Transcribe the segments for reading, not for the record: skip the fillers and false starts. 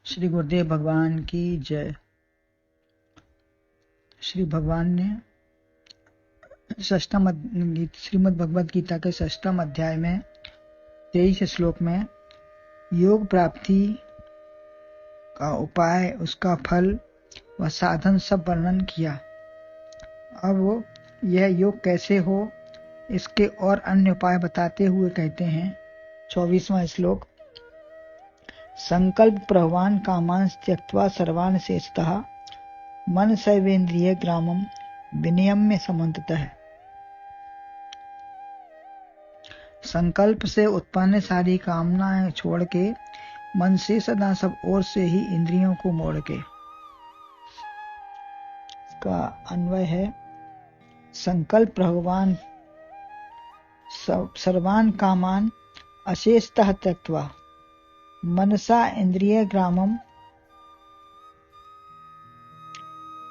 श्री गुरुदेव भगवान की जय। श्री भगवान ने श्रीमद् भगवद गीता के 6वें अध्याय में 23 श्लोक में योग प्राप्ति का उपाय, उसका फल व साधन सब वर्णन किया। अब यह योग कैसे हो, इसके और अन्य उपाय बताते हुए कहते हैं 24वां श्लोक, संकल्प प्रभवान कामांस त्यक्त्वा सर्वान शेषतः मन सैवेन्द्रिय ग्रामम विनियम्य समन्ततः। संकल्प से उत्पन्न सारी कामनाएं छोड़ के मन से सदा सब ओर से ही इंद्रियों को मोड़ के। इसका अन्वय है, संकल्प भगवान सर्वान कामान अशेषतः त्यक्त्वा मनसा इंद्रिय ग्रामम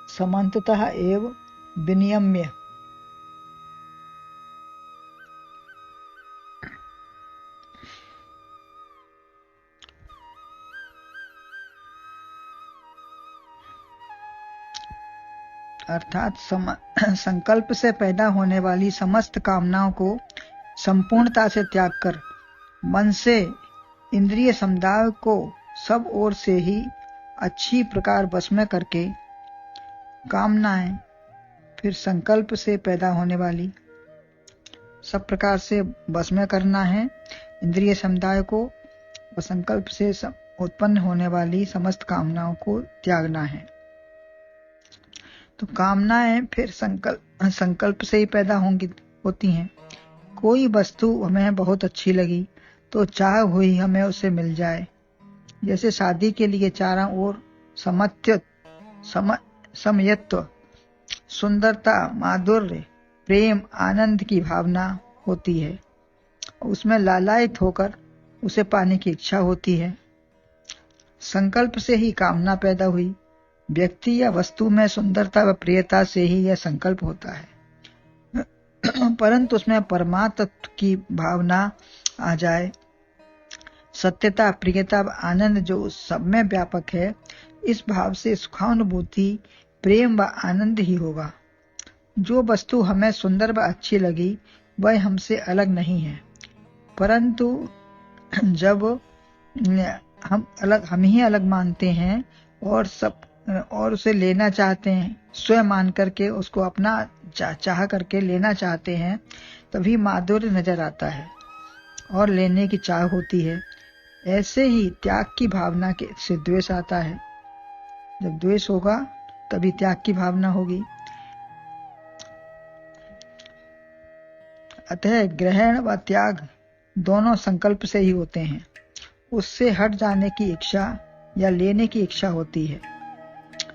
समन्ततः एव विनियम्य। अर्थात संकल्प से पैदा होने वाली समस्त कामनाओं को संपूर्णता से त्याग कर मन से इंद्रिय समुदाय को सब ओर से ही अच्छी प्रकार वश में करके कामनाएं, फिर संकल्प से पैदा होने वाली सब प्रकार से वश में करना है इंद्रिय समुदाय को, और संकल्प से उत्पन्न होने वाली समस्त कामनाओं को त्यागना है। तो कामनाएं फिर संकल्प से ही पैदा होती हैं। कोई वस्तु हमें बहुत अच्छी लगी तो चाह हुई हमें उसे मिल जाए। जैसे शादी के लिए चारों ओर समयत्व, सुंदरता, माधुर्य, प्रेम, आनंद की भावना होती है, उसमें लालायित होकर उसे पाने की इच्छा होती है। संकल्प से ही कामना पैदा हुई। व्यक्ति या वस्तु में सुंदरता व प्रियता से ही यह संकल्प होता है, परंतु उसमें परमात्म की भावना आ जाए, सत्यता, प्रियता व आनंद जो सब में व्यापक है, इस भाव से सुखानुभूति, प्रेम व आनंद ही होगा। जो वस्तु हमें सुंदर व अच्छी लगी वह हमसे अलग नहीं है, परंतु जब हम ही अलग मानते हैं और उसे लेना चाहते हैं, स्वयं मान करके उसको अपना चाह करके लेना चाहते हैं, तभी माधुर्य नजर आता है और लेने की चाह होती है। ऐसे ही त्याग की भावना से द्वेष आता है। जब द्वेष होगा तभी त्याग की भावना होगी। अतः ग्रहण व त्याग दोनों संकल्प से ही होते हैं। उससे हट जाने की इच्छा या लेने की इच्छा होती है।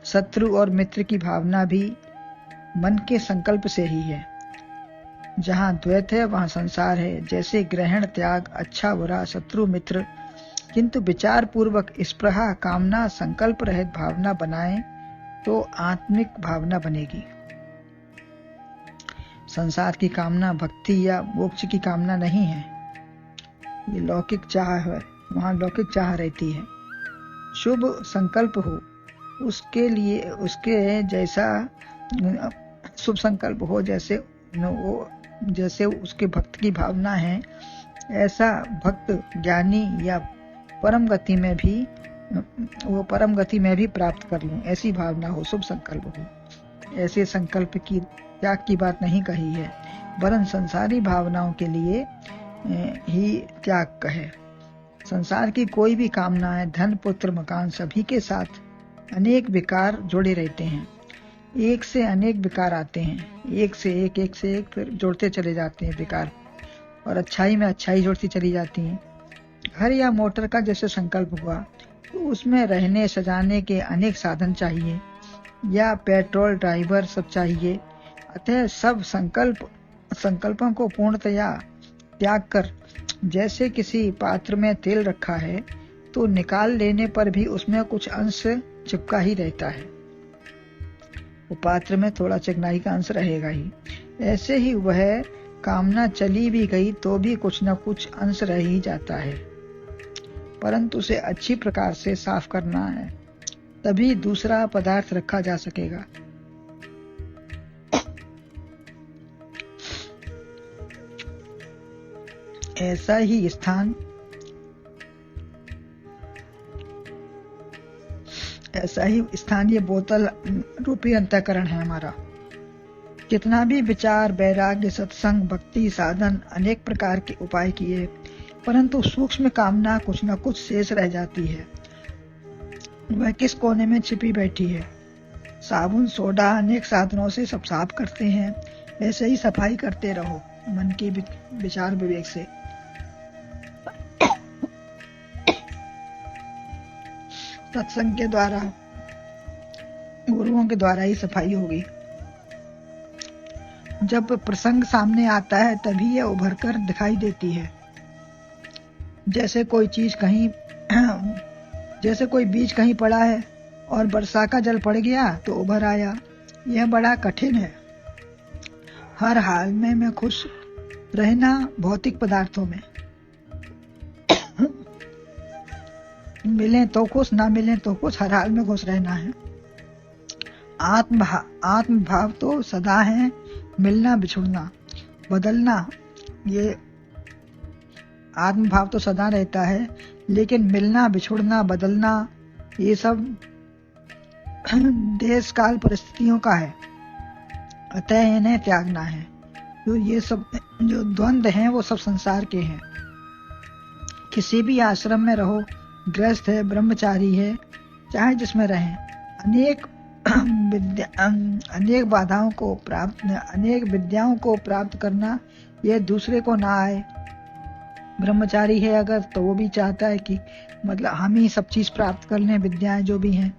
शत्रु और मित्र की भावना भी मन के संकल्प से ही है। जहाँ द्वैत है वहाँ संसार है। जैसे ग्रहण, त्याग, अच्छा बुरा, शत्रु मित्र, किंतु विचार पूर्वक स्पृहा, कामना, संकल्प रहित भावना बनाएं तो आत्मिक भावना बनेगी। संसार की कामना भक्ति या मोक्ष की कामना नहीं है, ये लौकिक चाह है, वहाँ लौकिक चाह रहती है। शुभ संकल्प हो, उसके लिए उसके जैसा शुभ संकल्प हो, जैसे उसके भक्त की भावना है, ऐसा भक्त ज्ञानी या परम गति में भी प्राप्त कर लूं, ऐसी भावना हो, शुभ संकल्प हो। ऐसे संकल्प की त्याग की बात नहीं कही है, वरन संसारी भावनाओं के लिए ही त्याग कहे। संसार की कोई भी कामनाएं, धन, पुत्र, मकान, सभी के साथ अनेक विकार जुड़े रहते हैं। एक से अनेक विकार आते हैं, एक से एक फिर जोड़ते चले जाते हैं विकार, और अच्छाई में अच्छाई जोड़ती चली जाती हैं। घर या मोटर का जैसे संकल्प हुआ तो उसमें रहने सजाने के अनेक साधन चाहिए, या पेट्रोल, ड्राइवर सब चाहिए। अतः सब संकल्पों को पूर्णतया त्याग कर, जैसे किसी पात्र में तेल रखा है तो निकाल लेने पर भी उसमें कुछ अंश चिपका ही रहता है, वो पात्र में थोड़ा चिकनाई का अंश रहेगा ही। ऐसे ही वह कामना चली भी गई तो भी कुछ न कुछ अंश रह ही जाता है। परंतु उसे अच्छी प्रकार से साफ करना है, तभी दूसरा पदार्थ रखा जा सकेगा। ऐसा ही स्थान ये बोतल रूपी अंतःकरण है हमारा। कितना भी विचार, वैराग्य, सत्संग, भक्ति, साधन, अनेक प्रकार के उपाय किए, परंतु सूक्ष्म कामना कुछ न कुछ शेष रह जाती है। वह किस कोने में छिपी बैठी है। साबुन, सोडा अनेक साधनों से सब साफ करते हैं, ऐसे ही सफाई करते रहो मन के विचार विवेक से। सत्संग के द्वारा, गुरुओं के द्वारा ही सफाई होगी। जब प्रसंग सामने आता है तभी यह उभर कर दिखाई देती है। जैसे कोई बीज कहीं पड़ा है और वर्षा का जल पड़ गया तो उभर आया। यह बड़ा कठिन है। हर हाल में खुश रहना भौतिक पदार्थों में। मिले तो खुश, ना मिले तो खुश, हर हाल में खुश रहना है। आत्म भाव तो सदा है, मिलना बिछुड़ना बदलना, ये आत्म भाव तो सदा रहता है, लेकिन मिलना बिछुड़ना बदलना ये सब देश काल परिस्थितियों का है, अतः इन्हें त्यागना है। तो ये सब जो द्वंद्व हैं वो सब संसार के हैं। किसी भी आश्रम में रहो, गृहस्थ है, ब्रह्मचारी है, चाहे जिसमें रहें, अनेक बाधाओं को अनेक विद्याओं को प्राप्त करना, यह दूसरे को ना आए। ब्रह्मचारी है अगर तो वो भी चाहता है कि मतलब हम ही सब चीज प्राप्त कर लें, विद्याएं जो भी हैं,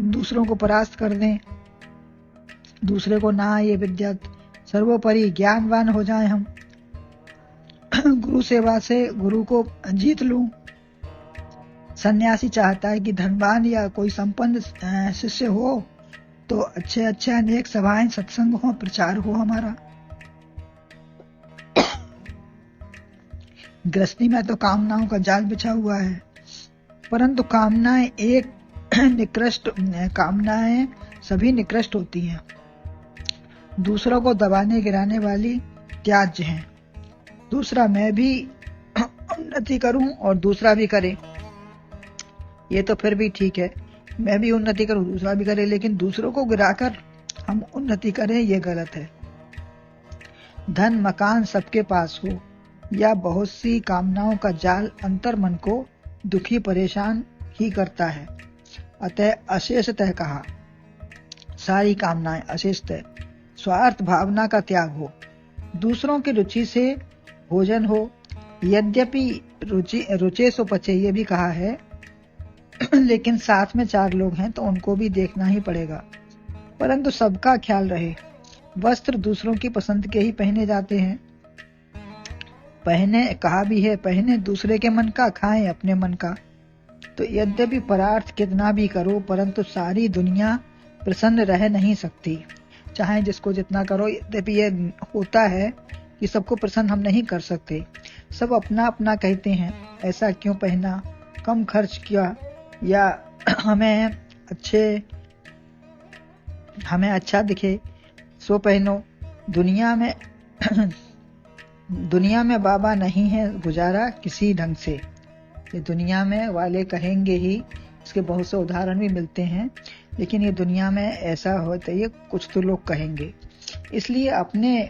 दूसरों को परास्त कर दें, दूसरे को ना आए ये विद्या। सर्वोपरि ज्ञानवान हो जाएं हम, गुरु सेवा से गुरु को जीत लूं। सन्यासी चाहता है कि धनवान या कोई संपन्न शिष्य हो तो अच्छे अनेक सभाएं, सत्संग हो, प्रचार हो हमारा। गृहस्थी में तो कामनाओं का जाल बिछा हुआ है, परंतु कामनाएं सभी निकृष्ट होती हैं। दूसरों को दबाने गिराने वाली त्याज्य हैं। दूसरा मैं भी उन्नति करूं और दूसरा भी करे, ये तो फिर भी ठीक है। मैं भी उन्नति करूं, दूसरा भी करे, लेकिन दूसरों को गिराकर हम उन्नति करें, ये गलत है। धन मकान सबके पास हो या बहुत सी कामनाओं का जाल अंतर मन को दुखी परेशान ही करता है। अतः अशेषतः कहा, सारी कामनाएं अशेषतः। स्वार्थ भावना का त्याग हो, दूसरों की रुचि से भोजन हो, यद्यपि रुचे सो पचे, ये भी कहा है, लेकिन साथ में 4 लोग हैं तो उनको भी देखना ही पड़ेगा, परंतु सबका ख्याल रहे। वस्त्र दूसरों की पसंद के ही पहने जाते हैं। कहा भी है, पहने दूसरे के मन का, खाएं अपने मन का। तो यद्यपि परार्थ कितना भी करो, परंतु सारी दुनिया प्रसन्न रह नहीं सकती, चाहे जिसको जितना करो। यद्यपि ये होता है कि सबको प्रसन्न हम नहीं कर सकते। सब अपना अपना कहते हैं, ऐसा क्यों पहना, कम खर्च किया, या हमें अच्छा दिखे सो पहनो। दुनिया में बाबा नहीं है गुजारा किसी ढंग से, ये दुनिया में वाले कहेंगे ही। इसके बहुत से उदाहरण भी मिलते हैं, लेकिन ये दुनिया में ऐसा होता है, ये कुछ तो लोग कहेंगे। इसलिए अपने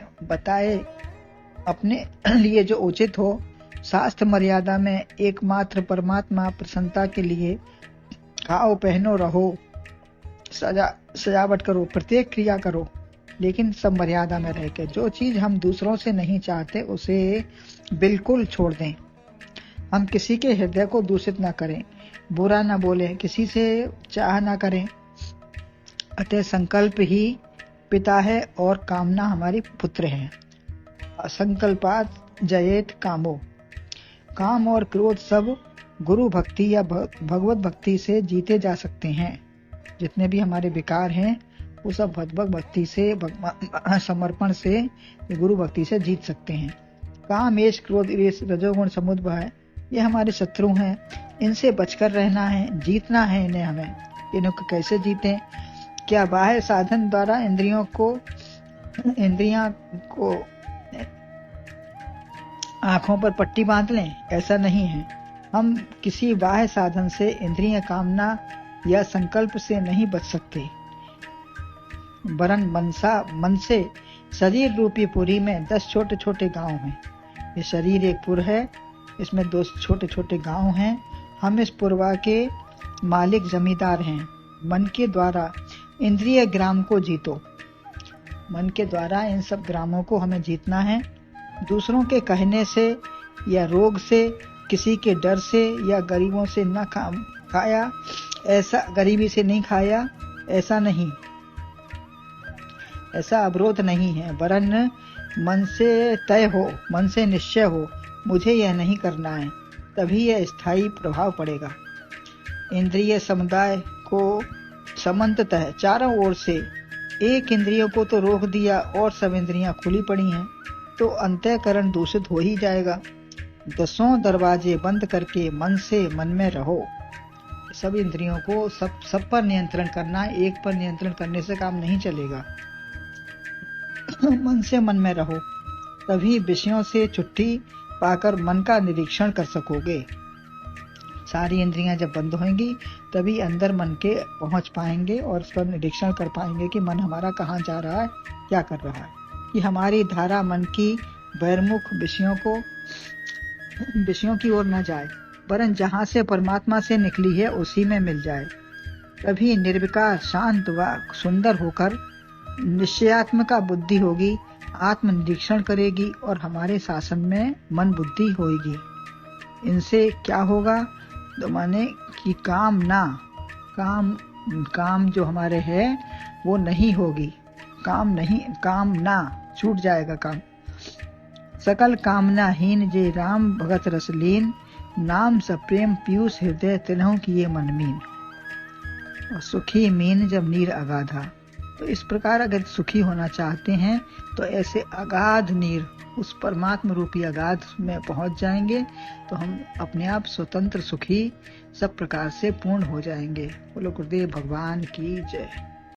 लिए जो उचित हो, शास्त्र मर्यादा में, एकमात्र परमात्मा प्रसन्नता के लिए खाओ, पहनो, रहो, सजावट करो, प्रत्येक क्रिया करो, लेकिन सब मर्यादा में रहकर। जो चीज हम दूसरों से नहीं चाहते उसे बिल्कुल छोड़ दें। हम किसी के हृदय को दूषित ना करें, बुरा ना बोलें, किसी से चाह ना करें। अतः संकल्प ही पिता है और कामना हमारी पुत्र है। असंकल्पात जयेत कामो। काम और क्रोध सब गुरु भक्ति या भगवत भक्ति से जीते जा सकते हैं। जितने भी हमारे विकार हैं वो सब भगवत भक्ति से, समर्पण से, गुरु भक्ति से जीत सकते हैं। काम, एश, क्रोध, ईर्ष रजोगुण समुद्भव है, ये हमारे शत्रु हैं, इनसे बचकर रहना है, जीतना है इन्हें हमें। इन्हें कैसे जीतें? क्या बाह्य साधन द्वारा इंद्रियों को आंखों पर पट्टी बांध लें? ऐसा नहीं है। हम किसी बाह्य साधन से इंद्रिय कामना या संकल्प से नहीं बच सकते, वरन मन से शरीर रूपी पुरी में 10 छोटे छोटे गांव हैं। ये शरीर एक पुर है, इसमें 2 छोटे छोटे गांव हैं। हम इस पुरवा के मालिक जमींदार हैं। मन के द्वारा इंद्रिय ग्राम को जीतो। मन के द्वारा इन सब ग्रामों को हमें जीतना है। दूसरों के कहने से या रोग से, किसी के डर से या गरीबों से न खाया, ऐसा गरीबी से नहीं खाया, ऐसा नहीं, ऐसा अवरोध नहीं है, वरन मन से तय हो, मन से निश्चय हो, मुझे यह नहीं करना है, तभी यह स्थायी प्रभाव पड़ेगा। इंद्रिय समुदाय को समन्ततः चारों ओर से एक इंद्रियों को तो रोक दिया और सब इंद्रियां खुली पड़ी हैं, तो अंतःकरण दूषित हो ही जाएगा। 10 दरवाजे बंद करके मन में रहो। सब इंद्रियों को सब पर नियंत्रण करना, एक पर नियंत्रण करने से काम नहीं चलेगा। मन में रहो, तभी विषयों से छुट्टी पाकर मन का निरीक्षण कर सकोगे। सारी इंद्रियां जब बंद होंगी तभी अंदर मन के पहुंच पाएंगे और उसका निरीक्षण कर पाएंगे कि मन हमारा कहाँ जा रहा है, क्या कर रहा है। कि हमारी धारा मन की बहिर्मुख विषयों की ओर न जाए, वरन जहाँ से परमात्मा से निकली है उसी में मिल जाए। तभी निर्विकार, शांत व सुंदर होकर निश्चयात्मका बुद्धि होगी, आत्म निरीक्षण करेगी और हमारे शासन में मन बुद्धि होगी। इनसे क्या होगा? तो माने कि काम जो हमारे है वो नहीं होगी, कामना छूट जाएगा काम। सकल कामनाहीन जे राम भगत रसलीन, नाम सप्रेम पीयूष हृदय तिन्हों किए मनमीन। और सुखी मीन जब नीर अगाधा। तो इस प्रकार अगर सुखी होना चाहते हैं तो ऐसे अगाध नीर, उस परमात्मा रूपी अगाध में पहुंच जाएंगे तो हम अपने आप स्वतंत्र सुखी सब प्रकार से पूर्ण हो जाएंगे। बोलो गुरुदेव भगवान की जय।